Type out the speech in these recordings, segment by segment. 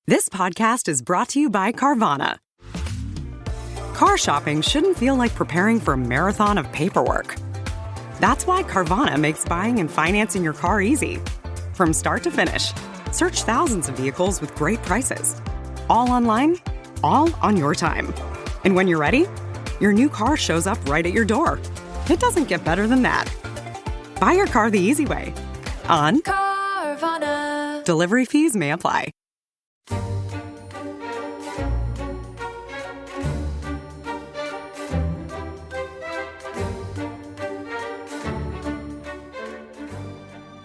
This podcast is brought to you by Carvana. Car shopping shouldn't feel like preparing for a marathon of paperwork. That's why Carvana makes buying and financing your car easy. From start to finish, search thousands of vehicles with great prices. All online, all on your time. And when you're ready, your new car shows up right at your door. It doesn't get better than that. Buy your car the easy way. On Carvana. Delivery fees may apply.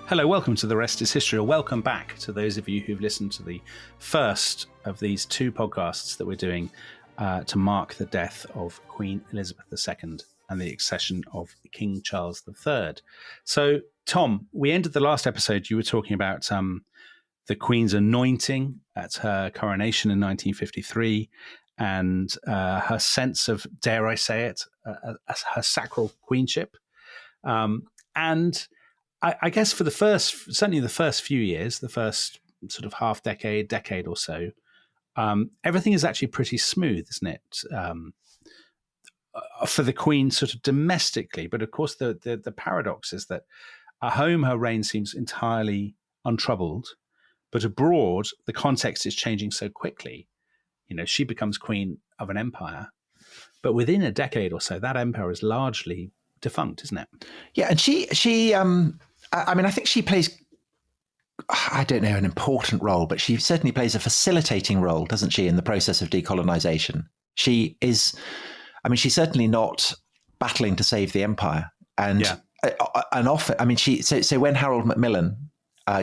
Hello, welcome to The Rest is History, or welcome back to those of you who've listened to the first of these two podcasts that we're doing to mark the death of Queen Elizabeth II and the accession of King Charles III. So, Tom, we ended the last episode, you were talking about the Queen's anointing at her coronation in 1953 and her sense of, dare I say it, her sacral queenship. And I guess for certainly the first few years, the first sort of decade or so, everything is actually pretty smooth, isn't it? For the Queen sort of domestically. But of course, the paradox is that at home, her reign seems entirely untroubled. But abroad, the context is changing so quickly. You know, she becomes queen of an empire. But within a decade or so, that empire is largely defunct, isn't it? Yeah, and I think she plays, I don't know, an important role, but she certainly plays a facilitating role, doesn't she, in the process of decolonization? She's certainly not battling to save the empire. And often, so when Harold Macmillan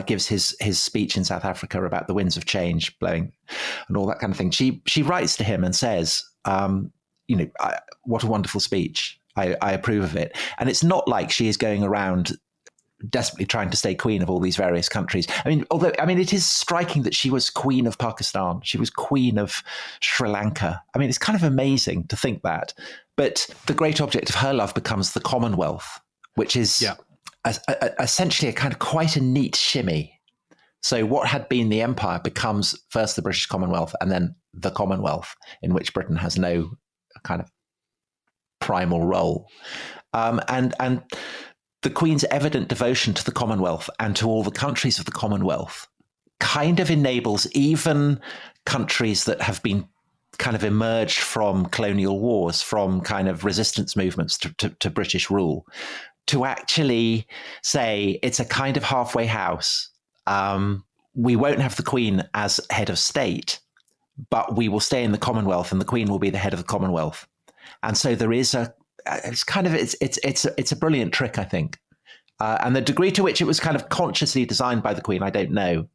gives his speech in South Africa about the winds of change blowing and all that kind of thing, she writes to him and says, what a wonderful speech. I approve of it. And it's not like she is going around desperately trying to stay queen of all these various countries. It is striking that she was queen of Pakistan. She was queen of Sri Lanka. I mean, it's kind of amazing to think that. But the great object of her love becomes the Commonwealth, which is essentially a kind of quite a neat shimmy. So what had been the empire becomes first the British Commonwealth and then the Commonwealth, in which Britain has no kind of primal role. And the Queen's evident devotion to the Commonwealth and to all the countries of the Commonwealth kind of enables even countries that have been kind of emerged from colonial wars, from kind of resistance movements to British rule, to actually say it's a kind of halfway house. We won't have the Queen as head of state, but we will stay in the Commonwealth and the Queen will be the head of the Commonwealth. And so there is it's a brilliant trick, I think. And the degree to which it was kind of consciously designed by the Queen, I don't know.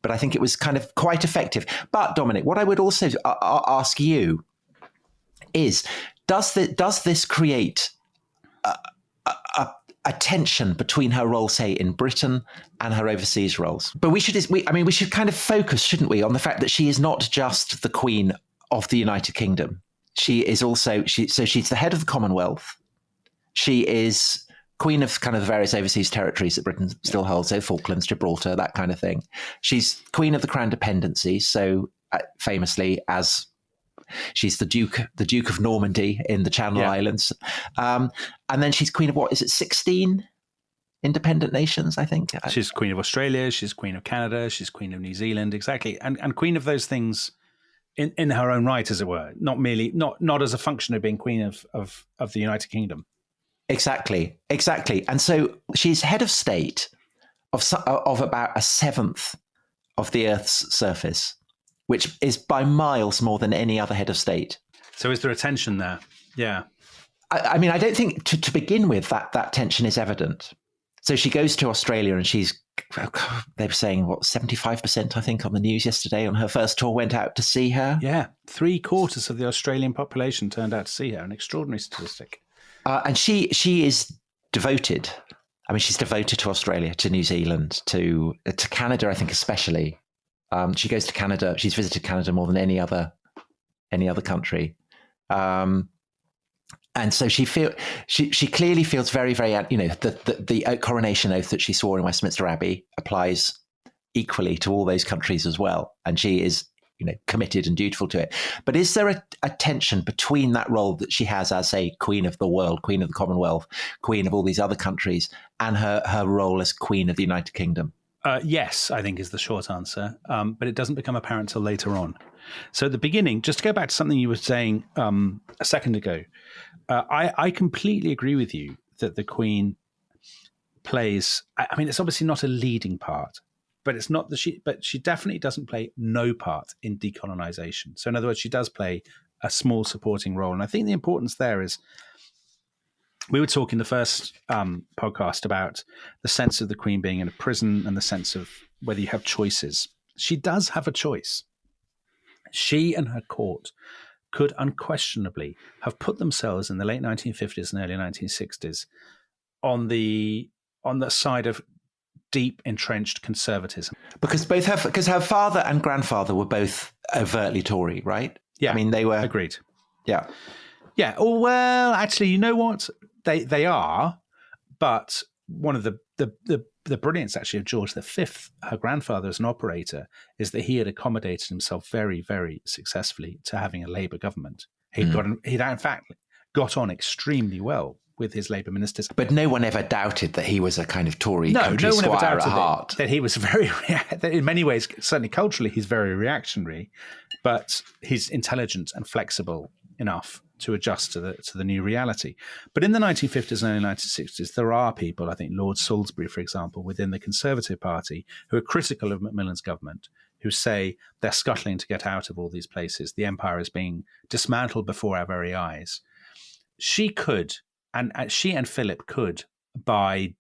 But I think it was kind of quite effective. But Dominic, what I would also ask you is, does this create a tension between her role, say, in Britain and her overseas roles? But we should kind of focus, shouldn't we, on the fact that she is not just the Queen of the United Kingdom. She is also, she's the head of the Commonwealth. She is queen of kind of the various overseas territories that Britain still holds, so Falklands, Gibraltar, that kind of thing. She's queen of the Crown Dependency, so famously as she's the Duke of Normandy in the Channel Islands. And then she's queen of what, is it 16 independent nations, I think? She's queen of Australia, she's queen of Canada, she's queen of New Zealand, exactly. And queen of those things in her own right, as it were, not as a function of being queen of the United Kingdom. Exactly. And so she's head of state of about a seventh of the Earth's surface, which is by miles more than any other head of state. So is there a tension there? Yeah. I mean, I don't think to begin with that tension is evident. So she goes to Australia and they were saying, 75%, I think, on the news yesterday on her first tour went out to see her. Yeah, 3/4 of the Australian population turned out to see her, an extraordinary statistic. And she is devoted. I mean, she's devoted to Australia, to New Zealand, to Canada, I think, especially. She goes to Canada. She's visited Canada more than any other country. And so she clearly feels very, very, the coronation oath that she swore in Westminster Abbey applies equally to all those countries as well. And she is, committed and dutiful to it. But is there a tension between that role that she has as a Queen of the world, Queen of the Commonwealth, Queen of all these other countries, and her role as Queen of the United Kingdom? Yes, I think is the short answer. But it doesn't become apparent till later on. So at the beginning, just to go back to something you were saying a second ago, I completely agree with you that the Queen plays, I mean, it's obviously not a leading part, but it's not but she definitely doesn't play no part in decolonization. So in other words, she does play a small supporting role. And I think the importance there is, we were talking the first podcast about the sense of the Queen being in a prison and the sense of whether you have choices. She does have a choice. She and her court could unquestionably have put themselves in the late 1950s and early 1960s on the side of deep entrenched conservatism, because her father and grandfather were both overtly Tory, right? Yeah, I mean, they were. Agreed. Yeah. Oh, well, actually, you know what? They are, but one of the brilliance actually of George V, her grandfather as an operator, is that he had accommodated himself very, very successfully to having a Labour government. He'd in fact got on extremely well with his Labour ministers. But no one ever doubted that he was a kind of Tory country one ever squire doubted at heart. that he was that in many ways, certainly culturally, he's very reactionary, but he's intelligent and flexible enough to adjust to the new reality. But in the 1950s and early 1960s, there are people, I think Lord Salisbury, for example, within the Conservative Party, who are critical of Macmillan's government, who say they're scuttling to get out of all these places. The empire is being dismantled before our very eyes. She could, and she and Philip could, by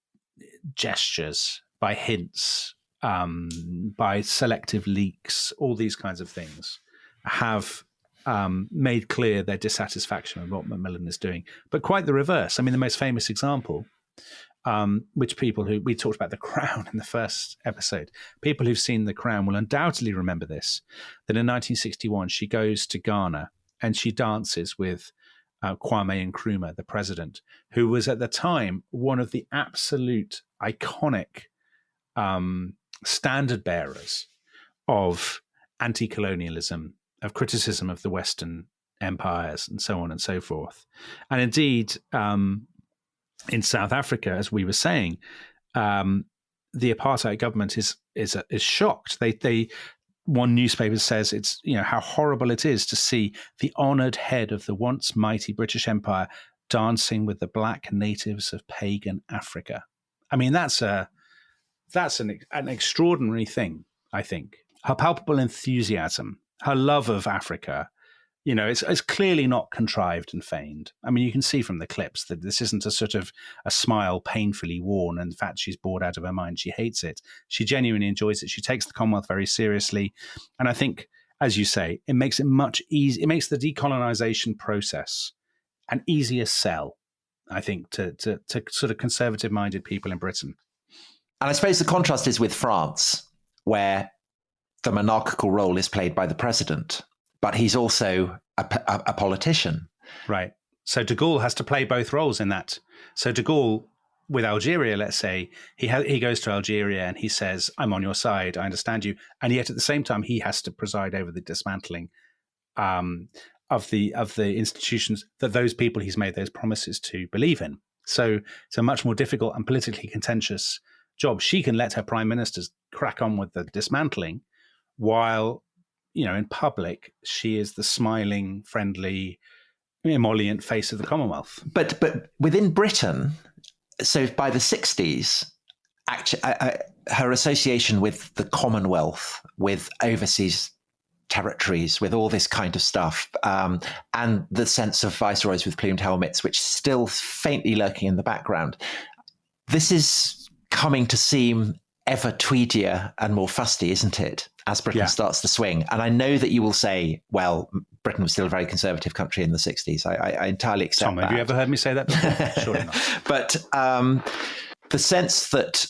gestures, by hints, by selective leaks, all these kinds of things, have made clear their dissatisfaction with what Macmillan is doing. But quite the reverse. I mean, the most famous example, which people who, we talked about The Crown in the first episode, people who've seen The Crown will undoubtedly remember this, that in 1961 she goes to Ghana and she dances with Kwame Nkrumah, the president, who was at the time one of the absolute iconic standard bearers of anti-colonialism, of criticism of the Western empires, and so on and so forth. And indeed, in South Africa, as we were saying, the apartheid government is shocked. One newspaper says it's, how horrible it is to see the honoured head of the once mighty British Empire dancing with the black natives of pagan Africa. I mean, that's an extraordinary thing, I think. Her palpable enthusiasm, her love of Africa, it's clearly not contrived and feigned. I mean, you can see from the clips that this isn't a sort of a smile painfully worn. In fact, she's bored out of her mind. She hates it. She genuinely enjoys it. She takes the Commonwealth very seriously. And I think, as you say, it makes it much easier. It makes the decolonization process an easier sell, I think, to sort of conservative-minded people in Britain. And I suppose the contrast is with France, where the monarchical role is played by the president, but he's also a politician. Right. So de Gaulle has to play both roles in that. So de Gaulle, with Algeria, let's say, he goes to Algeria and he says, I'm on your side, I understand you. And yet at the same time, he has to preside over the dismantling of the institutions that those people he's made those promises to believe in. So it's a much more difficult and politically contentious job. She can let her prime ministers crack on with the dismantling, while, in public, she is the smiling, friendly, emollient face of the Commonwealth. But within Britain, so by the 60s, actually, her association with the Commonwealth, with overseas territories, with all this kind of stuff, and the sense of viceroys with plumed helmets, which is still faintly lurking in the background, this is coming to seem ever tweedier and more fusty, isn't it, as Britain starts to swing? And I know that you will say, well, Britain was still a very conservative country in the 60s. I entirely accept Tom, that. Have you ever heard me say that before? Surely not. But the sense that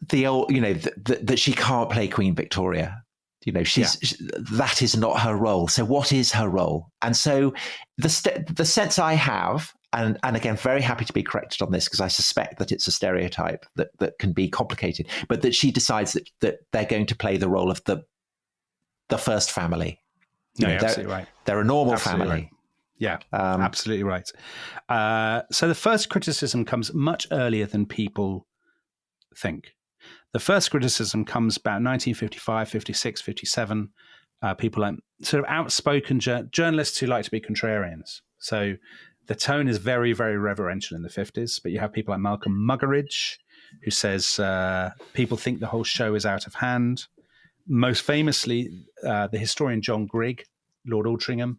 that she can't play Queen Victoria, that is not her role. So what is her role? And so the sense I have, and again, very happy to be corrected on this because I suspect that it's a stereotype that can be complicated, but that she decides that they're going to play the role of the first family. No, you're absolutely right. They're a normal Absolutely family. Right. Yeah, absolutely right. So the first criticism comes much earlier than people think. The first criticism comes about 1955, 56, 57. People like sort of outspoken journalists who like to be contrarians. So the tone is very, very reverential in the 50s, but you have people like Malcolm Muggeridge, who says people think the whole show is out of hand. Most famously, the historian John Grigg, Lord Altrincham,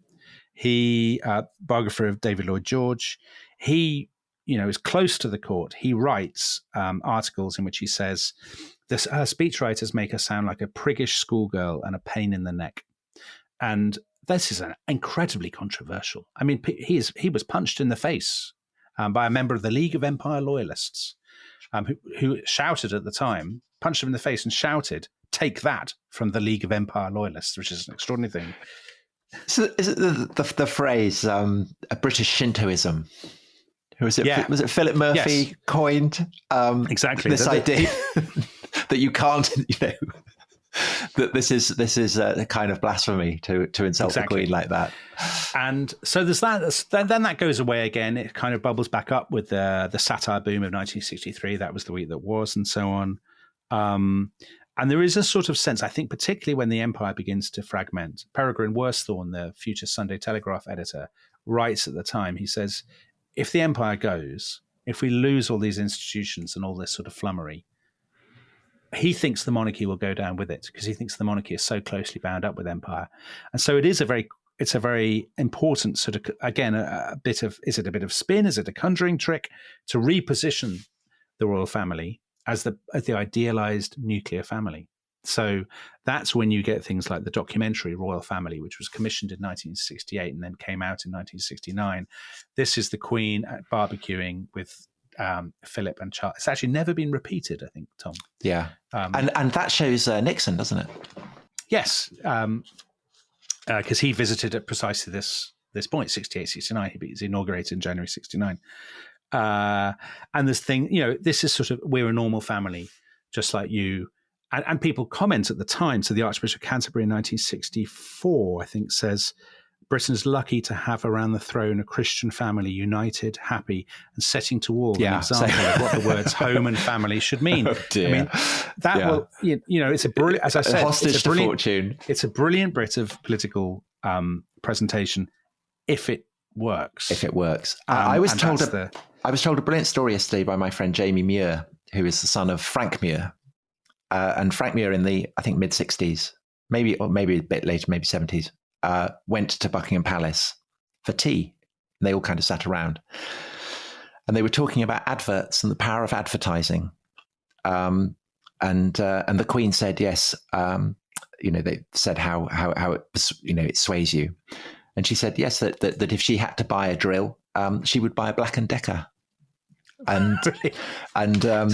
he, biographer of David Lloyd George, he, is close to the court. He writes articles in which he says, her speechwriters make her sound like a priggish schoolgirl and a pain in the neck. And this is incredibly controversial. I mean, he was punched in the face by a member of the League of Empire Loyalists who shouted at the time, punched him in the face and shouted, "Take that," from the League of Empire Loyalists, which is an extraordinary thing. So is it the phrase a British Shintoism? Was it Philip Murphy coined exactly this idea that you can't, that this is a kind of blasphemy to insult the Queen like that. And so there's that. Then that goes away again. It kind of bubbles back up with the satire boom of 1963. That was the week that was, and so on. And there is a sort of sense, I think, particularly when the empire begins to fragment. Peregrine Worsthorne, the future Sunday Telegraph editor, writes at the time, he says, if the empire goes, if we lose all these institutions and all this sort of flummery, he thinks the monarchy will go down with it because he thinks the monarchy is so closely bound up with empire. And so it's a very important sort of, again, is it a bit of spin? Is it a conjuring trick to reposition the royal family as the idealized nuclear family? So that's when you get things like the documentary Royal Family, which was commissioned in 1968 and then came out in 1969. This is the Queen barbecuing with Philip and Charles. It's actually never been repeated, I think, Tom. Yeah. And that shows Nixon, doesn't it? Yes. Because he visited at precisely this point, 68, 69. He was inaugurated in January 69. And this thing, this is sort of, we're a normal family, just like you. And people comment at the time. So the Archbishop of Canterbury in 1964, I think, says, Britain is lucky to have around the throne a Christian family, united, happy, and setting to all an example of what the words home and family should mean. Oh dear. I mean, that will, it's a brilliant, as I said, hostage to fortune. It's a brilliant bit of political presentation if it works. If it works. I was told a brilliant story yesterday by my friend Jamie Muir, who is the son of Frank Muir. And Frank Muir in the, I think, mid-60s, maybe a bit later, maybe 70s, went to Buckingham Palace for tea. And they all kind of sat around. And they were talking about adverts and the power of advertising. And the Queen said, yes, they said how it, it sways you. And she said, yes, that if she had to buy a drill, she would buy a Black & Decker. So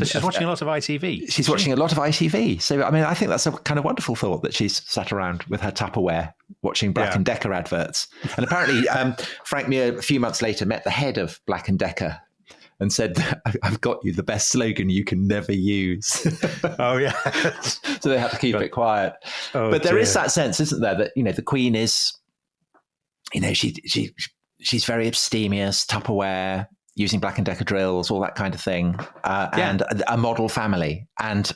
she's watching a lot of ITV. She's watching a lot of ITV. So, I mean, I think that's a kind of wonderful thought that she's sat around with her Tupperware watching Black & Decker adverts. And apparently Frank Muir, a few months later, met the head of Black & Decker and said, I've got you the best slogan you can never use. Oh, yeah. So they had to keep it quiet. Oh, but there is that sense, isn't there, that, the Queen is, she's very abstemious, Tupperware, using Black & Decker drills, all that kind of thing, and a model family. And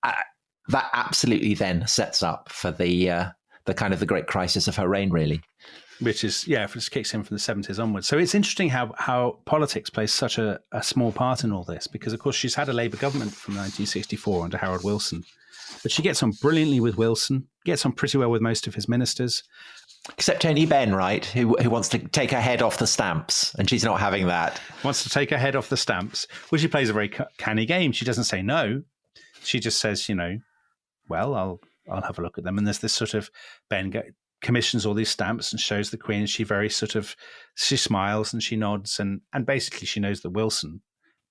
that absolutely then sets up for the kind of the great crisis of her reign, really. Which is, it kicks in from the 70s onwards. So it's interesting how politics plays such a small part in all this, because, of course, she's had a Labour government from 1964 under Harold Wilson. But she gets on brilliantly with Wilson, gets on pretty well with most of his ministers. Except Tony Benn, right, who wants to take her head off the stamps, and she's not having that. Wants to take her head off the stamps. Well, she plays a very canny game. She doesn't say no. She just says, well, I'll have a look at them. And there's this sort of, Ben commissions all these stamps and shows the Queen, and she very sort of, she smiles and she nods, and basically she knows that Wilson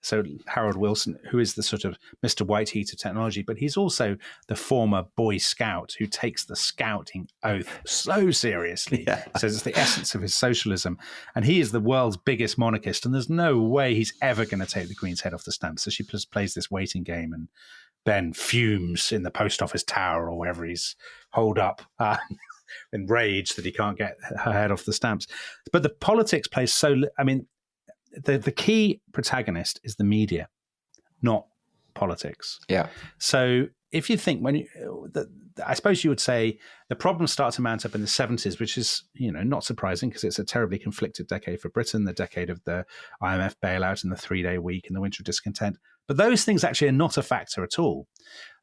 So Harold Wilson, who is the sort of Mr. White Heat of technology, but he's also the former Boy Scout who takes the scouting oath so seriously. Yeah. So it's the essence of his socialism. And he is the world's biggest monarchist, and there's no way he's ever going to take the Queen's head off the stamp. So she just plays this waiting game and then fumes in the post office tower or wherever he's holed up in rage that he can't get her head off the stamps. But the politics plays the key protagonist is the media, not politics. Yeah. So if you think I suppose you would say the problems start to mount up in the 70s, which is, not surprising because it's a terribly conflicted decade for Britain, the decade of the IMF bailout and the 3-day week and the winter of discontent. But those things actually are not a factor at all.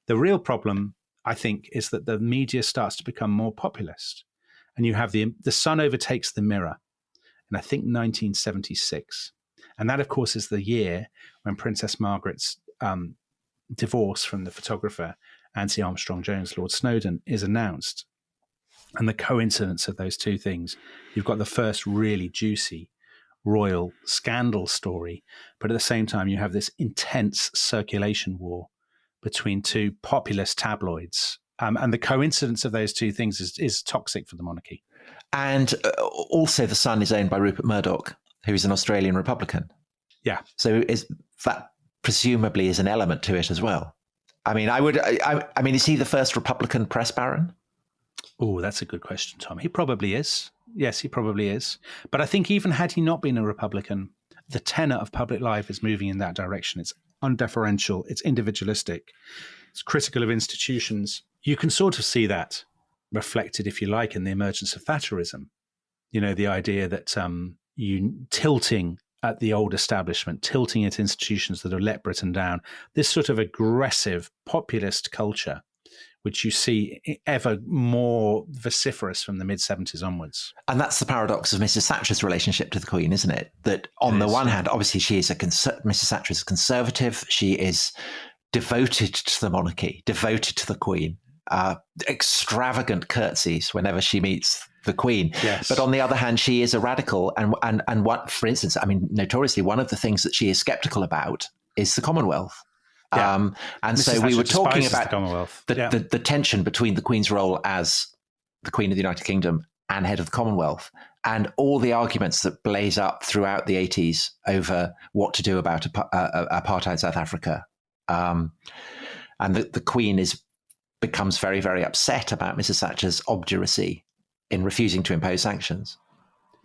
The real problem, I think, is that the media starts to become more populist. And you have the Sun overtakes the Mirror in, I think, 1976. And that, of course, is the year when Princess Margaret's divorce from the photographer Nancy Armstrong-Jones, Lord Snowdon, is announced. And the coincidence of those two things, you've got the first really juicy royal scandal story, but at the same time you have this intense circulation war between two populist tabloids. And the coincidence of those two things is toxic for the monarchy. And also the Sun is owned by Rupert Murdoch, who is an Australian Republican. Yeah. So that presumably is an element to it as well. I mean, is he the first Republican press baron? Oh, that's a good question, Tom. He probably is. Yes, he probably is. But I think even had he not been a Republican, the tenor of public life is moving in that direction. It's undeferential. It's individualistic. It's critical of institutions. You can sort of see that reflected, if you like, in the emergence of Thatcherism. The idea that you tilting at the old establishment, tilting at institutions that have let Britain down, this sort of aggressive populist culture, which you see ever more vociferous from the mid-70s onwards. And that's the paradox of Mrs. Thatcher's relationship to the Queen, isn't it? That on the one hand, obviously she is Mrs. Thatcher is a conservative. She is devoted to the monarchy, devoted to the Queen, extravagant curtsies whenever she meets the Queen. Yes. But on the other hand, she is a radical. And what, for instance, notoriously, one of the things that she is skeptical about is the Commonwealth. Yeah. And Mrs. so Thatcher we were talking about the Commonwealth. The tension between the Queen's role as the Queen of the United Kingdom and head of the Commonwealth, and all the arguments that blaze up throughout the 80s over what to do about apartheid South Africa. And the Queen becomes very, very upset about Mrs. Thatcher's obduracy in refusing to impose sanctions.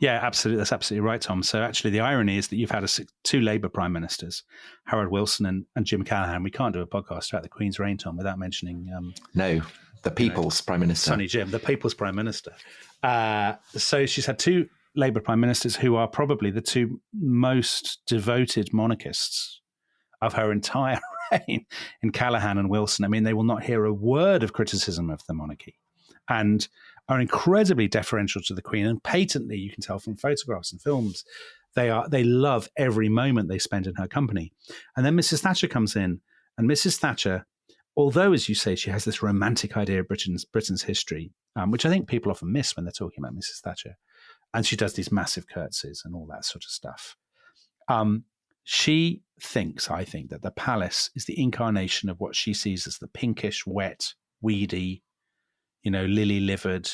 Yeah, absolutely. That's absolutely right, Tom. So actually the irony is that you've had two Labour prime ministers, Harold Wilson and Jim Callaghan. We can't do a podcast about the Queen's reign, Tom, without mentioning... No, the People's Prime Minister. Sonny Jim, the People's Prime Minister. So she's had two Labour prime ministers who are probably the two most devoted monarchists of her entire reign, in Callaghan and Wilson. I mean, they will not hear a word of criticism of the monarchy and are incredibly deferential to the Queen. And patently, you can tell from photographs and films, they love every moment they spend in her company. And then Mrs. Thatcher comes in, and Mrs. Thatcher, although, as you say, she has this romantic idea of Britain's history, which I think people often miss when they're talking about Mrs. Thatcher, and she does these massive curtsies and all that sort of stuff. She thinks, I think, that the palace is the incarnation of what she sees as the pinkish, wet, weedy, lily-livered,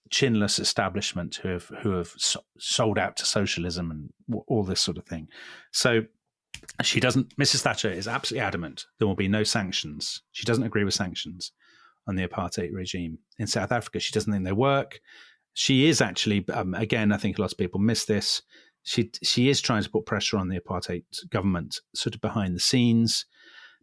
chinless establishment who have sold out to socialism and all this sort of thing. So Mrs. Thatcher is absolutely adamant there will be no sanctions. She doesn't agree with sanctions on the apartheid regime in South Africa. She doesn't think they work. She is actually, again, I think a lot of people miss this. She is trying to put pressure on the apartheid government sort of behind the scenes.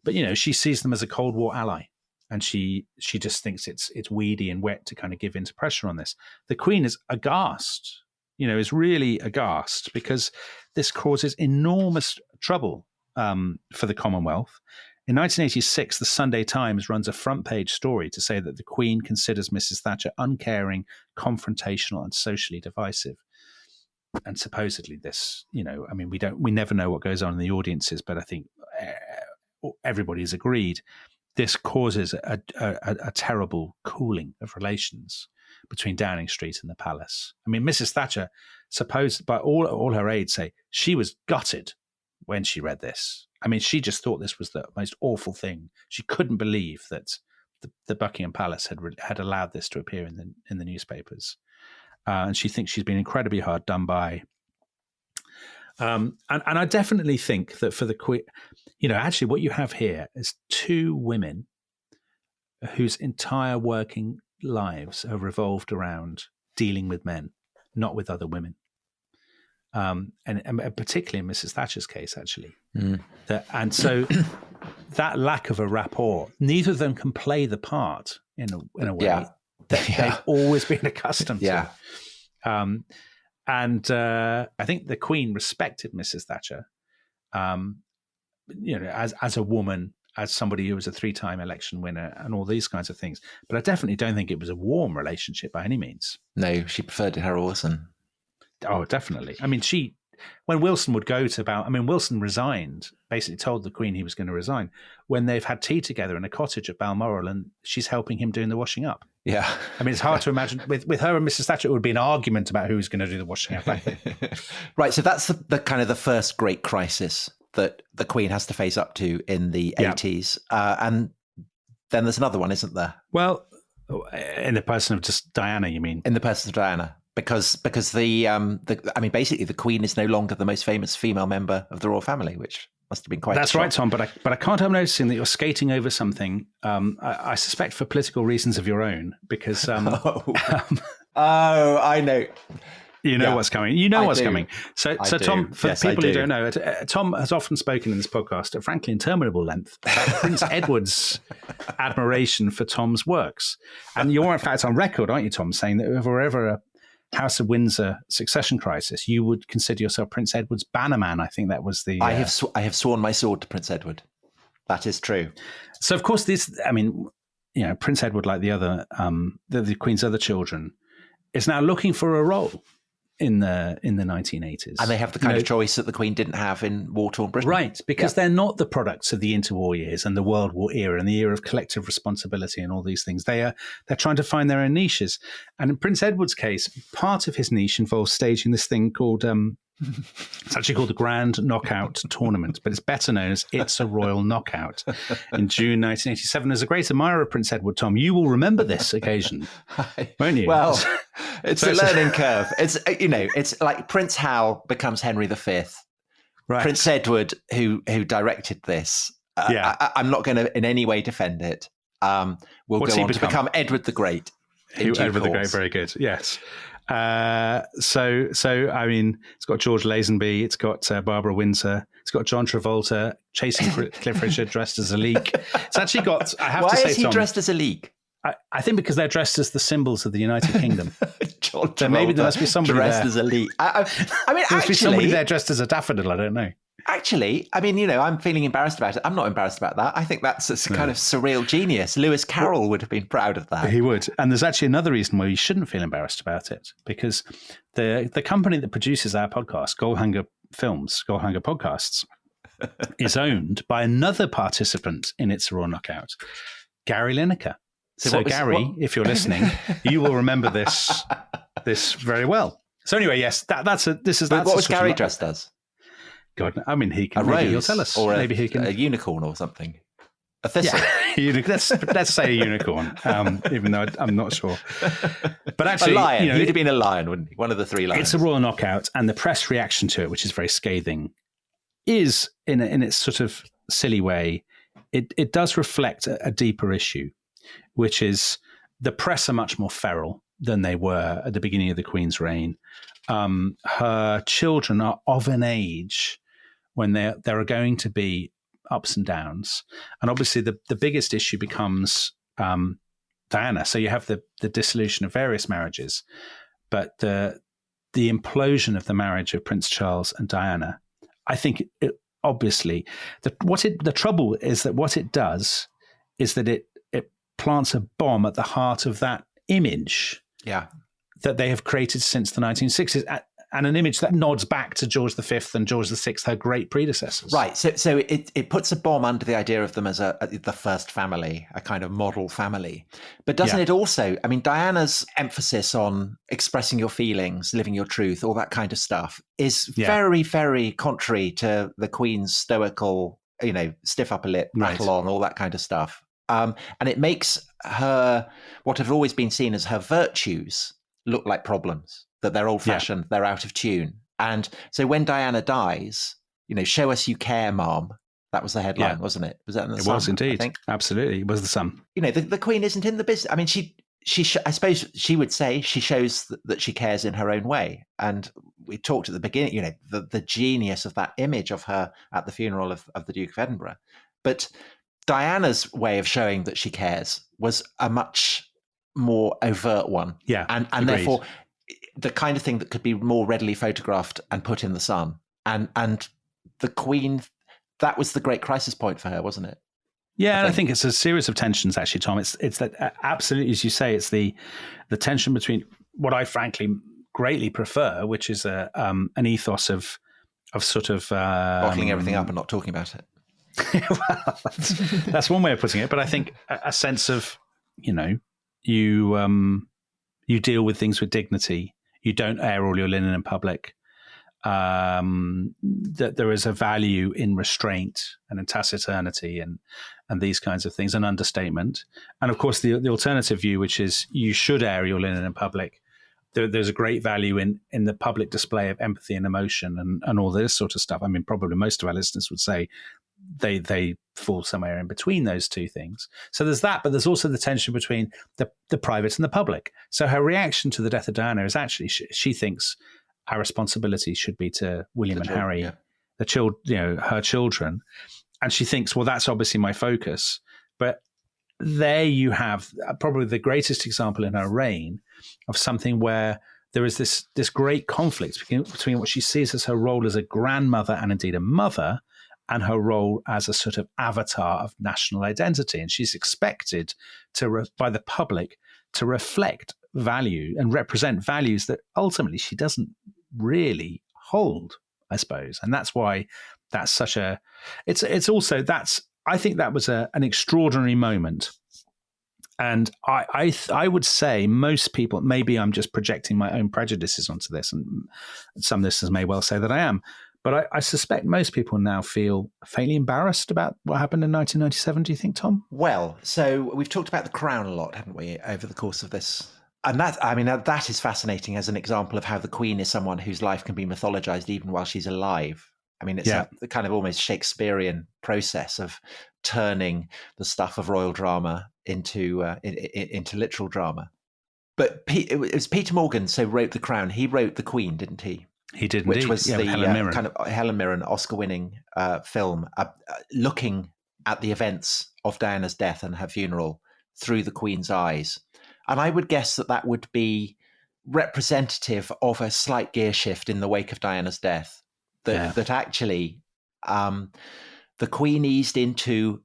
But, she sees them as a Cold War ally. And she just thinks it's weedy and wet to kind of give in to pressure on this. The Queen is aghast, is really aghast, because this causes enormous trouble for the Commonwealth. In 1986, the Sunday Times runs a front page story to say that the Queen considers Mrs. Thatcher uncaring, confrontational, and socially divisive. And supposedly this, we never know what goes on in the audiences, but I think everybody's agreed. This causes a terrible cooling of relations between Downing Street and the palace. I mean, Mrs. Thatcher, supposed by all her aides say, she was gutted when she read this. I mean, she just thought this was the most awful thing. She couldn't believe that the Buckingham Palace had allowed this to appear in the newspapers, and she thinks she's been incredibly hard done by. And I definitely think that for the Queen, actually, what you have here is two women whose entire working lives have revolved around dealing with men, not with other women. And particularly in Mrs. Thatcher's case, actually. And so that lack of a rapport, neither of them can play the part in a way that they've always been accustomed to. And I think the Queen respected Mrs. Thatcher, as a woman, as somebody who was a 3-time election winner and all these kinds of things. But I definitely don't think it was a warm relationship by any means. No, she preferred Harold Wilson. Oh, definitely. I mean, when Wilson would go to Wilson resigned, basically told the Queen he was going to resign when they've had tea together in a cottage at Balmoral and she's helping him doing the washing up. Yeah. I mean, it's hard to imagine with her and Mrs. Thatcher, it would be an argument about who's going to do the washing up. Right. So that's the kind of the first great crisis that the Queen has to face up to in the 80s. And then there's another one, isn't there? Well, in the person of just Diana, you mean? In the person of Diana. Because basically the Queen is no longer the most famous female member of the royal family, which must have been quite. That's right, Tom. But I can't help noticing that you're skating over something. I suspect for political reasons of your own, because I know. You know what's coming. You know what's coming. So Tom, for people who don't know, Tom has often spoken in this podcast at frankly interminable length about Prince Edward's admiration for Tom's works, and you're in fact on record, aren't you, Tom, saying that if there were ever a House of Windsor succession crisis, you would consider yourself Prince Edward's bannerman. I think that was the. I have sworn my sword to Prince Edward. That is true. So of course, Prince Edward, like the other the Queen's other children, is now looking for a role in the 1980s, and they have the kind of choice that the Queen didn't have in war-torn Britain, right? Because they're not the products of the interwar years and the World War era and the era of collective responsibility and all these things. They're trying to find their own niches, and in Prince Edward's case, part of his niche involves staging this thing called it's actually called the Grand Knockout Tournament, but it's better known as It's a Royal Knockout. In June 1987, as a great admirer of Prince Edward, Tom, you will remember this occasion, won't you? Well, it's a learning curve. It's like Prince Hal becomes Henry V. Right. Prince Edward, who directed this, I'm not going to in any way defend it. Will go on to become Edward the Great. Edward the Great, very good. Yes. So I mean, it's got George Lazenby, it's got Barbara Windsor, it's got John Travolta chasing Cliff Richard dressed as a leak. It's actually got. Why is he dressed as a leak? I think because they're dressed as the symbols of the United Kingdom. John Travolta, so maybe there must be somebody dressed there. as a leak. I mean, there must be somebody there dressed as a daffodil. I don't know. Actually, I mean, I'm feeling embarrassed about it. I'm not embarrassed about that. I think that's a kind of surreal genius. Lewis Carroll would have been proud of that. He would. And there's actually another reason why you shouldn't feel embarrassed about it, because the company that produces our podcast, Goalhanger Podcasts, is owned by another participant in It's a Royal Knockout, Gary Lineker. So Gary, if you're listening, you will remember this very well. So anyway, yes, what was Gary dressed as? God, I mean, he'll tell us. Or maybe he can a unicorn or something. A thistle. Yeah, let's say a unicorn, even though I'm not sure. But actually, a lion. He'd have been a lion, wouldn't he? One of the three lions. It's a Royal Knockout, and the press reaction to it, which is very scathing, is in its sort of silly way. It does reflect a deeper issue, which is the press are much more feral than they were at the beginning of the Queen's reign. Her children are of an age when there are going to be ups and downs. And obviously the biggest issue becomes Diana. So you have the dissolution of various marriages, but the implosion of the marriage of Prince Charles and Diana, I think obviously the trouble is that what it does is that it plants a bomb at the heart of that image that they have created since the 1960s. and an image that nods back to George V and George VI, her great predecessors. Right. So it puts a bomb under the idea of them as the first family, a kind of model family. But doesn't it also, I mean, Diana's emphasis on expressing your feelings, living your truth, all that kind of stuff is very, very contrary to the Queen's stoical, stiff upper lip, rattle on, all that kind of stuff. And it makes her, what have always been seen as her virtues, look like problems, that they're old-fashioned, they're out of tune. And so when Diana dies, show us you care, Mom. That was the headline, wasn't it? Was that in the Sun? It was indeed. I think? Absolutely. It was the Sun. The Queen isn't in the business. I mean, I suppose she would say she shows that she cares in her own way. And we talked at the beginning, the genius of that image of her at the funeral of the Duke of Edinburgh. But Diana's way of showing that she cares was a much more overt one. Yeah. And therefore, the kind of thing that could be more readily photographed and put in the Sun. And the Queen, that was the great crisis point for her, wasn't it? Yeah, I think it's a series of tensions, actually, Tom. It's that absolutely, as you say, it's the tension between what I frankly greatly prefer, which is an ethos of sort of bottling everything up and not talking about it. Well, that's one way of putting it. But I think a sense of you deal with things with dignity. You don't air all your linen in public. That there is a value in restraint and in taciturnity and these kinds of things, and understatement. And of course, the alternative view, which is you should air your linen in public. There's a great value in the public display of empathy and emotion and all this sort of stuff. I mean, probably most of our listeners would say they fall somewhere in between those two things. So there's that, but there's also the tension between the private and the public. So her reaction to the death of Diana is actually she thinks our responsibility should be to William and Harry, her children, and she thinks, well, that's obviously my focus. But there you have probably the greatest example in her reign of something where there is this great conflict between what she sees as her role as a grandmother and indeed a mother, and her role as a sort of avatar of national identity. And she's expected by the public to reflect value and represent values that ultimately she doesn't really hold, I suppose. And that's why that's such I think that was an extraordinary moment. And I would say most people, maybe I'm just projecting my own prejudices onto this, and some listeners may well say that I am, but I suspect most people now feel fairly embarrassed about what happened in 1997. Do you think, Tom? Well, so we've talked about the Crown a lot, haven't we, over the course of this? And that is fascinating as an example of how the Queen is someone whose life can be mythologized even while she's alive. I mean, it's a kind of almost Shakespearean process of turning the stuff of royal drama into literal drama. But it was Peter Morgan, so wrote The Crown. He wrote The Queen, didn't he? He did indeed. Which was the Helen Mirren. kind of Helen Mirren Oscar-winning film, looking at the events of Diana's death and her funeral through the Queen's eyes. And I would guess that would be representative of a slight gear shift in the wake of Diana's death. That actually the Queen eased into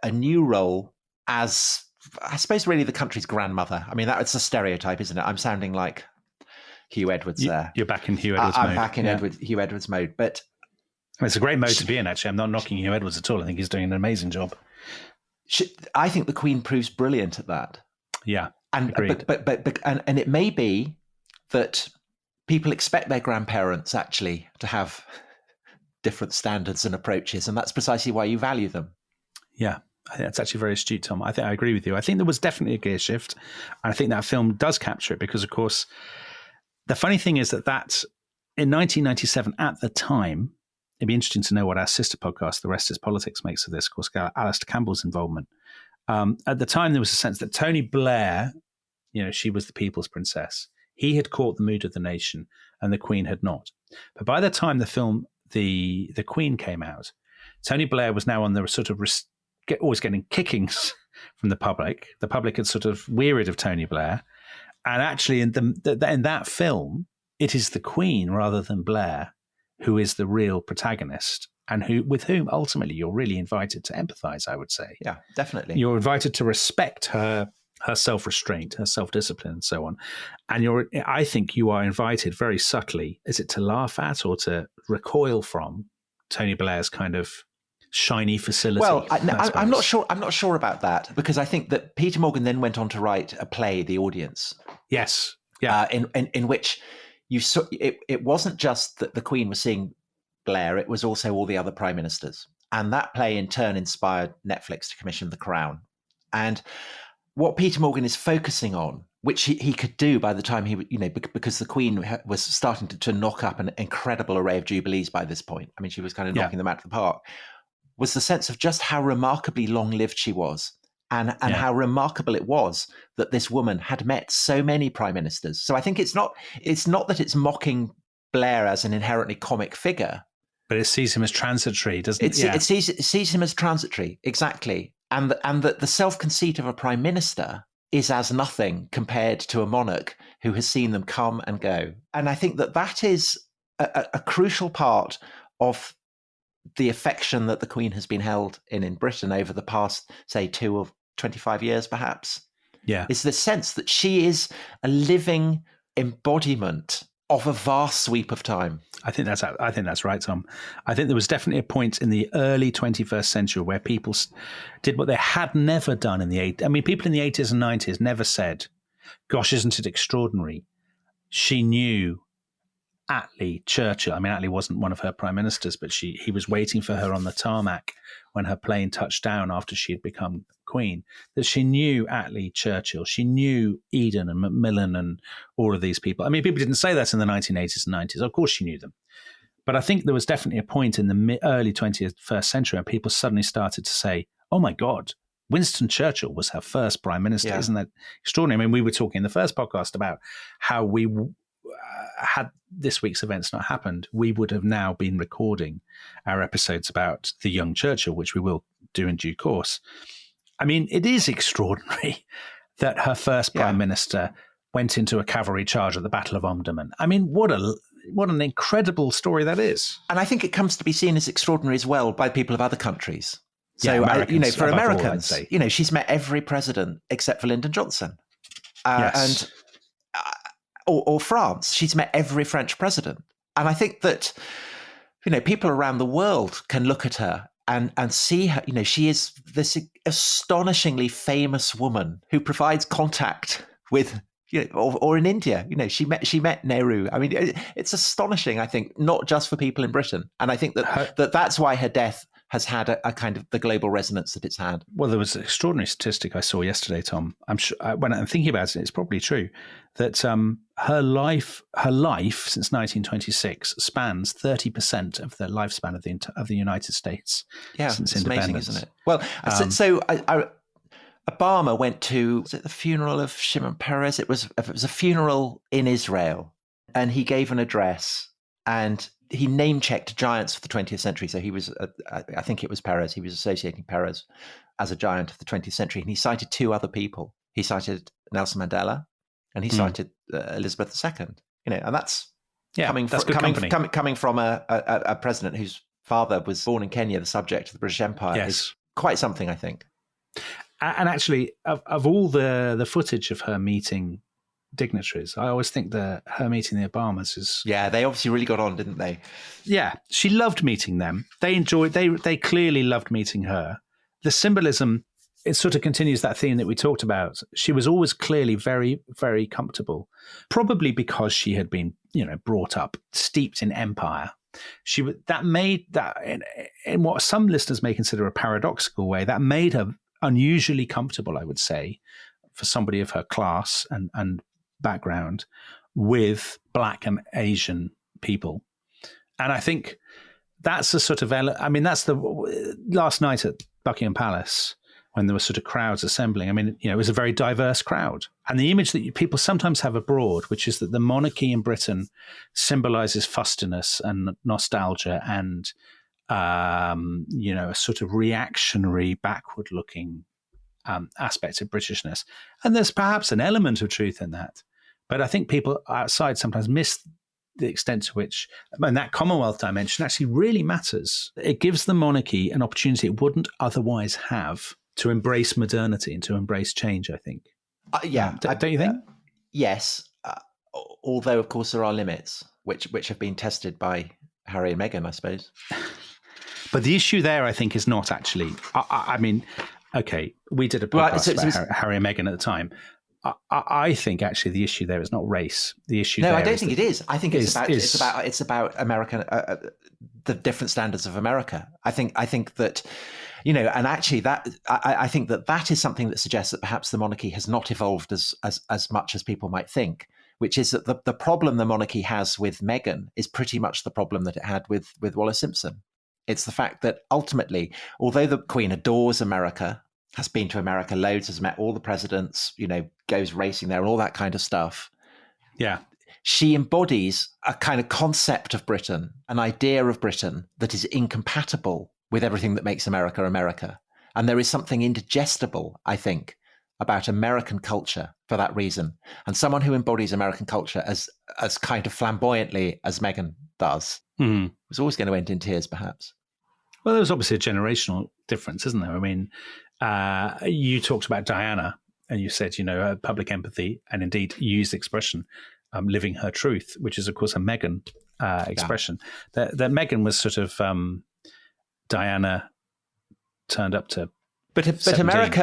a new role as, I suppose, really the country's grandmother. I mean, that's a stereotype, isn't it? I'm sounding like Hugh Edwards there. You're back in Hugh Edwards mode. I'm back in Hugh Edwards mode. But it's a great mode to be in, actually. I'm not knocking Hugh Edwards at all. I think he's doing an amazing job. I think the Queen proves brilliant at that. Yeah, and agreed. But it may be that people expect their grandparents actually to have different standards and approaches, and that's precisely why you value them. Yeah, I think that's actually very astute, Tom. I think I agree with you. I think there was definitely a gear shift, and I think that film does capture it because, of course, the funny thing is that in 1997, at the time, it'd be interesting to know what our sister podcast, The Rest is Politics, makes of this. Of course, Alistair Campbell's involvement. At the time, there was a sense that Tony Blair, she was the people's princess. He had caught the mood of the nation, and the Queen had not. But by the time the film The Queen came out, Tony Blair was now on the sort of always getting kickings from the public. The public had sort of wearied of Tony Blair. And actually, in that film, it is the Queen rather than Blair who is the real protagonist, and with whom ultimately you're really invited to empathise, I would say. Yeah, definitely. You're invited to respect her her self-restraint, her self-discipline, and so on. And I think you are invited very subtly, is it to laugh at or to recoil from Tony Blair's kind of shiny facility? Well, I'm not sure. I'm not sure about that, because I think that Peter Morgan then went on to write a play, The Audience. Yes. Yeah. In which you saw it wasn't just that the Queen was seeing Blair; it was also all the other prime ministers. And that play in turn inspired Netflix to commission The Crown. And what Peter Morgan is focusing on, which he could do by the time because the Queen was starting to knock up an incredible array of jubilees by this point. I mean, she was kind of knocking them out of the park. Was the sense of just how remarkably long-lived she was, and how remarkable it was that this woman had met so many prime ministers. So I think it's not that it's mocking Blair as an inherently comic figure, but it sees him as transitory, doesn't it? It sees him as transitory, exactly, and that the self-conceit of a prime minister is as nothing compared to a monarch who has seen them come and go. And I think that is a crucial part of the affection that the Queen has been held in Britain over the past, say, 2 or 25 years, perhaps. Yeah. Is the sense that she is a embodiment of a vast sweep of time. I think that's right, Tom. I think there was definitely a point in the early 21st century where people did what they had never done in the 80s. I mean, people in the 80s and 90s never said, gosh, isn't it extraordinary? She knew Attlee Churchill. I mean, Attlee wasn't one of her prime ministers, but he was waiting for her on the tarmac when her plane touched down after she had become Queen, that she knew Attlee Churchill. She knew Eden and Macmillan and all of these people. I mean, people didn't say that in the 1980s and 90s. Of course she knew them. But I think there was definitely a point in the early 21st century where people suddenly started to say, oh my God, Winston Churchill was her first prime minister. Yeah. Isn't that extraordinary? I mean, we were talking in the first podcast about how we had this week's events not happened, we would have now been recording our episodes about the young Churchill, which we will do in due course. I mean, it is extraordinary that her first prime minister went into a cavalry charge at the Battle of Omdurman. I mean, what an incredible story that is. And I think it comes to be seen as extraordinary as well by people of other countries. So, for Americans, she's met every president except for Lyndon Johnson. Yes. Or France, she's met every French president. And I think that, people around the world can look at her and see her, she is this astonishingly famous woman who provides contact with, or in India, she met Nehru. I mean, it's astonishing, I think, not just for people in Britain. And I think that's why her death has had a kind of the global resonance that it's had. Well, there was an extraordinary statistic I saw yesterday, Tom. I'm sure when I'm thinking about it, it's probably true that her life since 1926 spans 30% of the lifespan of the United States. Yeah, since it's independence. Amazing, isn't it? Well, so Obama went to, was it the funeral of Shimon Peres? It was a funeral in Israel, and he gave an address, and he name-checked giants of the 20th century. So he was, I think it was Peres. He was associating Peres as a giant of the 20th century. And he cited 2 other people. He cited Nelson Mandela, and he cited Elizabeth II. And that's coming from a president whose father was born in Kenya, the subject of the British Empire. Yes. Is quite something, I think. And actually, of all the footage of her meeting dignitaries, I always think that her meeting the Obamas is... Yeah, they obviously really got on, didn't they? Yeah, she loved meeting them. They clearly loved meeting her. The symbolism, it sort of continues that theme that we talked about. She was always clearly very, very comfortable, probably because she had been, brought up, steeped in empire. That made that, in what some listeners may consider a paradoxical way, that made her unusually comfortable, I would say, for somebody of her class and background with Black and Asian people. And I think that's a sort of, that's the last night at Buckingham Palace when there were sort of crowds assembling. I mean, it was a very diverse crowd. And the image that people sometimes have abroad, which is that the monarchy in Britain symbolizes fustiness and nostalgia and, a sort of reactionary, backward-looking aspect of Britishness. And there's perhaps an element of truth in that. But I think people outside sometimes miss the extent to which, and that Commonwealth dimension actually really matters. It gives the monarchy an opportunity it wouldn't otherwise have to embrace modernity and to embrace change, I think. Don't you think? Yes, although of course there are limits which have been tested by Harry and Meghan, I suppose. But the issue there, I think, is not actually. I mean, okay, we did a podcast about Harry and Meghan at the time. I think actually the issue there is not race. The issue. No, I don't think it is. I think it's about American, the different standards of America. I think that, and actually that I think that is something that suggests that perhaps the monarchy has not evolved as much as people might think. Which is that the problem the monarchy has with Meghan is pretty much the problem that it had with Wallis Simpson. It's the fact that ultimately, although the Queen adores America, has been to America loads, has met all the presidents, goes racing there and all that kind of stuff. Yeah. She embodies a kind of concept of Britain, an idea of Britain that is incompatible with everything that makes America America. And there is something indigestible, I think, about American culture for that reason. And someone who embodies American culture as kind of flamboyantly as Meghan does was always going to end in tears, perhaps. Well, there was obviously a generational difference, isn't there? I mean, you talked about Diana and you said, public empathy, and indeed you used the expression living her truth, which is, of course, a Meghan expression. That Meghan was sort of Diana turned up to. But 17.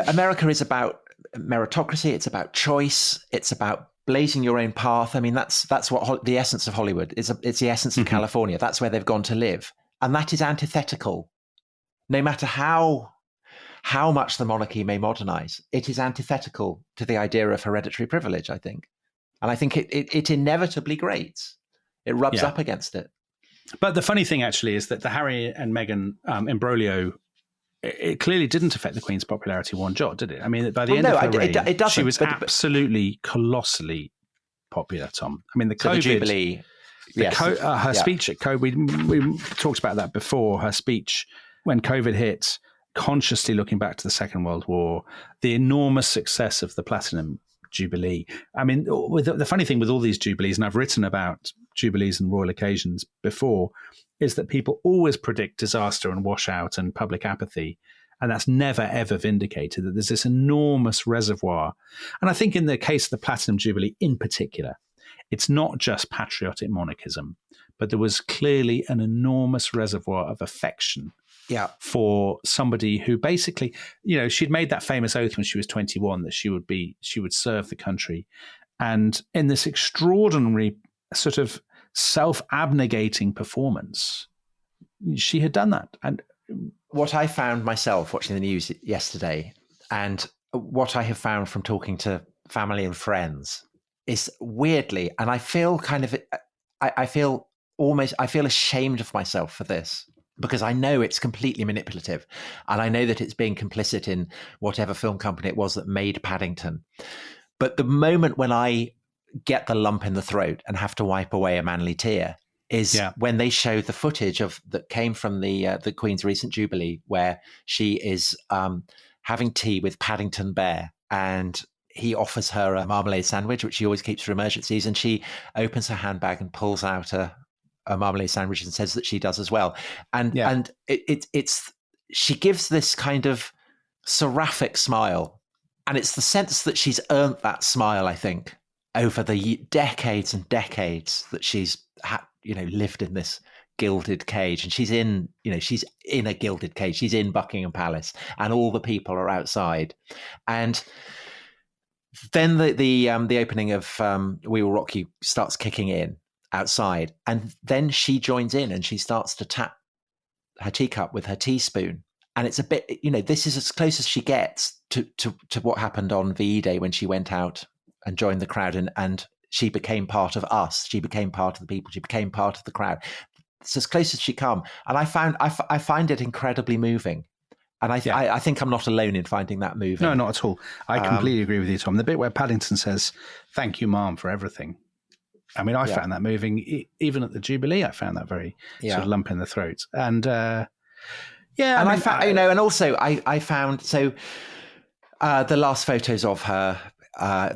America is about meritocracy. It's about choice. It's about blazing your own path. I mean, that's what the essence of Hollywood is. It's the essence of California. That's where they've gone to live, and that is antithetical. No matter how much the monarchy may modernize, it is antithetical to the idea of hereditary privilege, I think, and I think it inevitably grates. It rubs up against it. But the funny thing actually is that the Harry and Meghan imbroglio. It clearly didn't affect the Queen's popularity one jot, did it? I mean, by the end of her reign, it doesn't, she was absolutely colossally popular, Tom. I mean, the COVID... The Jubilee... her speech at COVID... We talked about that before. Her speech when COVID hit, consciously looking back to the Second World War, the enormous success of the Platinum Jubilee. I mean, the funny thing with all these Jubilees, and I've written about Jubilees and royal occasions before, is that people always predict disaster and washout and public apathy. And that's never, ever vindicated, that there's this enormous reservoir. And I think in the case of the Platinum Jubilee in particular, it's not just patriotic monarchism, but there was clearly an enormous reservoir of affection for somebody who basically, she'd made that famous oath when she was 21 that she would serve the country. And in this extraordinary sort of self-abnegating performance, she had done that. And what I found myself watching the news yesterday, and what I have found from talking to family and friends, is weirdly, and I feel I feel ashamed of myself for this, because I know it's completely manipulative, and I know that it's being complicit in whatever film company it was that made Paddington. But the moment when I get the lump in the throat and have to wipe away a manly tear is when they show the footage that came from the Queen's recent Jubilee, where she is having tea with Paddington Bear, and he offers her a marmalade sandwich, which she always keeps for emergencies, and she opens her handbag and pulls out a marmalade sandwich and says that she does as well. And it's she gives this kind of seraphic smile, and it's the sense that she's earned that smile, I think, over the decades and decades that she's lived in this gilded cage. And she's in a gilded cage. She's in Buckingham Palace, and all the people are outside. And then the opening of We Will Rock You starts kicking in outside, and then she joins in and she starts to tap her teacup with her teaspoon. And it's a bit, this is as close as she gets to what happened on VE Day when she went out and joined the crowd, and she became part of us. She became part of the people. She became part of the crowd. It's as close as she come. And I find it incredibly moving. And I think I'm not alone in finding that moving. No, not at all. I completely agree with you, Tom. The bit where Paddington says, "Thank you, Mom, for everything." I mean, I found that moving. Even at the Jubilee, I found that very sort of lump in the throat. And I found the last photos of her,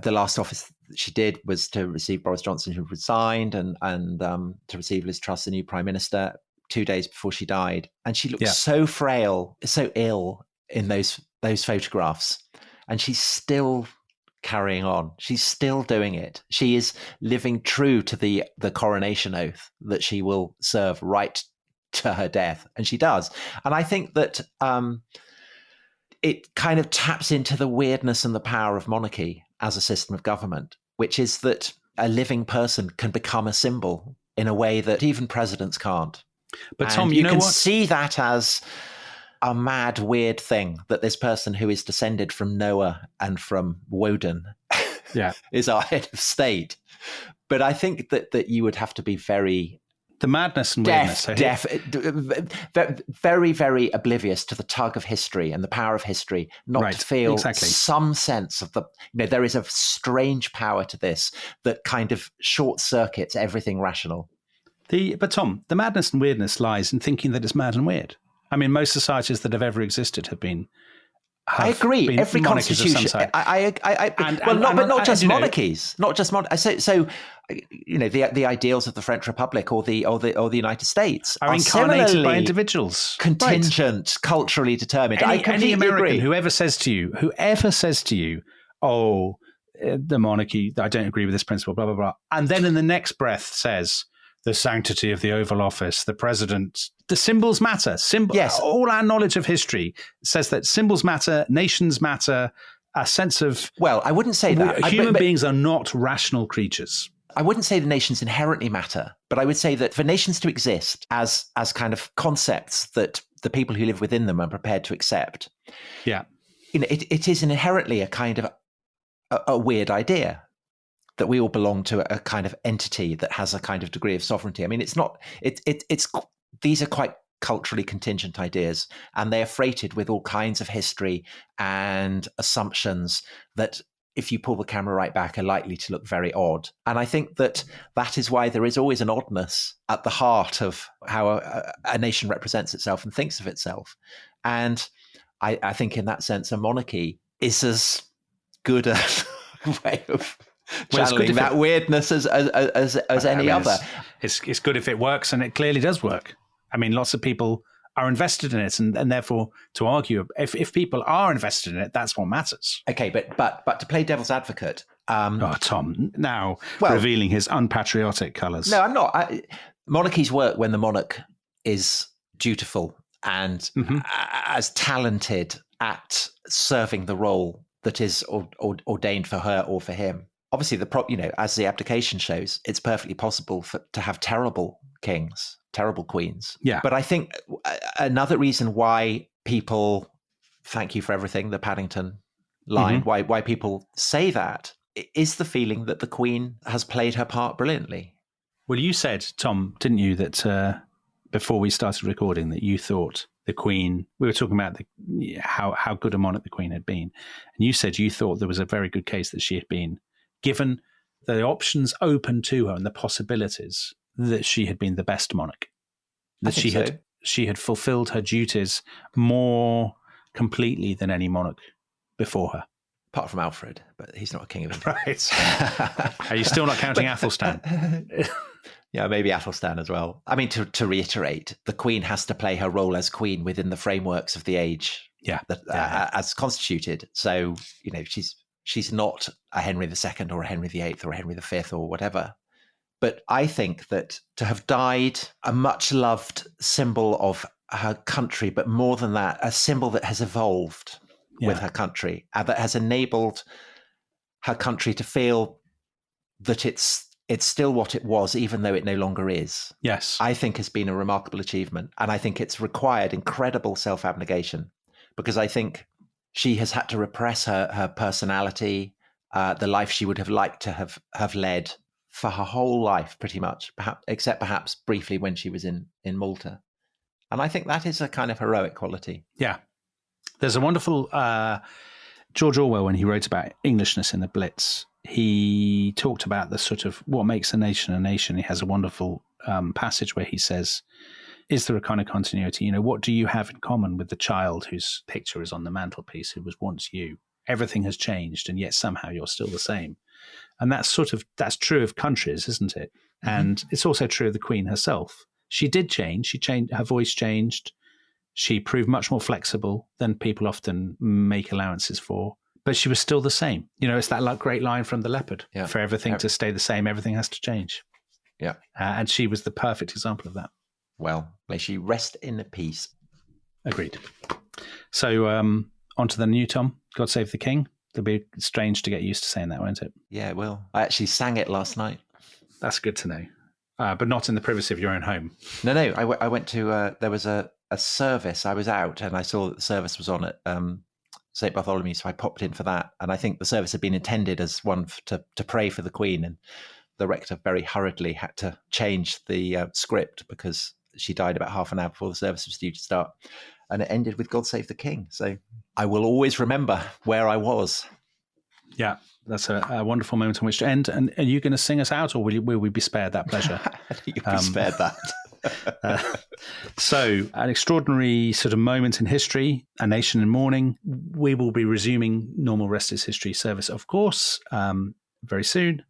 the last office that she did was to receive Boris Johnson, who resigned, and to receive Liz Truss, the new Prime Minister, 2 days before she died. And she looked so frail, so ill in those photographs. And she's still carrying on. She's still doing it. She is living true to the coronation oath that she will serve right to her death, and she does. And I think that it kind of taps into the weirdness and the power of monarchy as a system of government, which is that a living person can become a symbol in a way that even presidents can't. But Tom, you know can what? see that as a mad, weird thing, that this person who is descended from Noah and from Woden is our head of state. But I think that you would have to be very... The madness and weirdness. Very, very oblivious to the tug of history and the power of history, not to feel some sense of there is a strange power to this that kind of short circuits everything rational. But Tom, the madness and weirdness lies in thinking that it's mad and weird. I mean, most societies that have ever existed have been. I agree. Every constitution. Not just monarchies. Not just monarchies. So, the ideals of the French Republic or the United States are incarnated by individuals, contingent, culturally determined. Any American, agree. Whoever says to you, "Oh, the monarchy, I don't agree with this principle," blah blah blah, and then in the next breath says, "The sanctity of the Oval Office, the president." The symbols matter. Yes. All our knowledge of history says that symbols matter, nations matter, a sense of... Well, I wouldn't say that. Human beings are not rational creatures. I wouldn't say the nations inherently matter, but I would say that for nations to exist as kind of concepts that the people who live within them are prepared to accept, it is inherently a kind of a weird idea that we all belong to a kind of entity that has a kind of degree of sovereignty. I mean, it's not. These are quite culturally contingent ideas, and they are freighted with all kinds of history and assumptions that, if you pull the camera right back, are likely to look very odd. And I think that is why there is always an oddness at the heart of how a nation represents itself and thinks of itself. And I think in that sense, a monarchy is as good a way of channeling that weirdness as any other. It's good if it works, and it clearly does work. I mean, lots of people are invested in it, and therefore, to argue, if people are invested in it, that's what matters. Okay, but to play devil's advocate, Tom, now revealing his unpatriotic colours. No, I'm not. Monarchies work when the monarch is dutiful and as talented at serving the role that is ordained for her or for him. Obviously, as the abdication shows, it's perfectly possible to have terrible kings, terrible queens. Yeah. But I think another reason why people, thank you for everything, the Paddington line, why people say that is the feeling that the Queen has played her part brilliantly. Well, you said, Tom, didn't you, that before we started recording, that you thought the Queen, we were talking about how good a monarch the Queen had been, and you said you thought there was a very good case that she had been, given the options open to her and the possibilities, that she had been the best monarch, that she had fulfilled her duties more completely than any monarch before her. Apart from Alfred, but he's not a king of England. Right. Are you still not counting Athelstan? Yeah, maybe Athelstan as well. I mean, to reiterate, the Queen has to play her role as Queen within the frameworks of the age as constituted. So, she's not a Henry II or a Henry VIII or a Henry V or whatever. But I think that to have died a much-loved symbol of her country, but more than that, a symbol that has evolved with her country, and that has enabled her country to feel that it's still what it was, even though it no longer is. Yes. I think has been a remarkable achievement. And I think it's required incredible self-abnegation, because I think she has had to repress her personality, the life she would have liked to have led for her whole life, pretty much, except perhaps briefly when she was in Malta. And I think that is a kind of heroic quality. Yeah. There's a wonderful George Orwell, when he wrote about Englishness in the Blitz, he talked about the sort of what makes a nation a nation. He has a wonderful passage where he says, is there a kind of continuity? What do you have in common with the child whose picture is on the mantelpiece, who was once you? Everything has changed, and yet somehow you're still the same. And that's true of countries, isn't it? Mm-hmm. And it's also true of the Queen herself. She did change. Her voice changed. She proved much more flexible than people often make allowances for. but she was still the same. It's that great line from The Leopard. Yeah. For everything to stay the same, everything has to change. Yeah. And she was the perfect example of that. Well, may she rest in peace. Agreed. So on to the new, Tom. God Save the King. It'll be strange to get used to saying that, won't it? Yeah, it will. I actually sang it last night. That's good to know. But not in the privacy of your own home. No. I went to, there was a service. I was out and I saw that the service was on at St. Bartholomew, so I popped in for that. And I think the service had been intended as one to pray for the Queen. And the rector very hurriedly had to change the script because she died about half an hour before the service was due to start. And it ended with God Save the King. So I will always remember where I was. Yeah. That's a wonderful moment on which to end. And are you going to sing us out, or will we be spared that pleasure? You'll be spared that. So, an extraordinary sort of moment in history, a nation in mourning. We will be resuming normal Rest is History service, of course, very soon.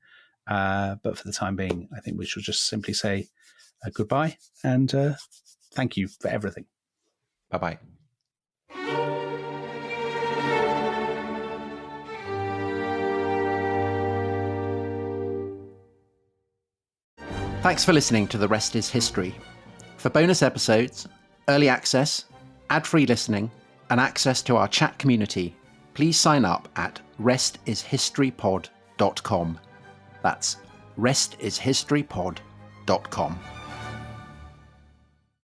But for the time being, I think we should just simply say goodbye and thank you for everything. Bye-bye. Thanks for listening to The Rest is History. For bonus episodes, early access, ad-free listening, and access to our chat community, please sign up at restishistorypod.com. That's restishistorypod.com.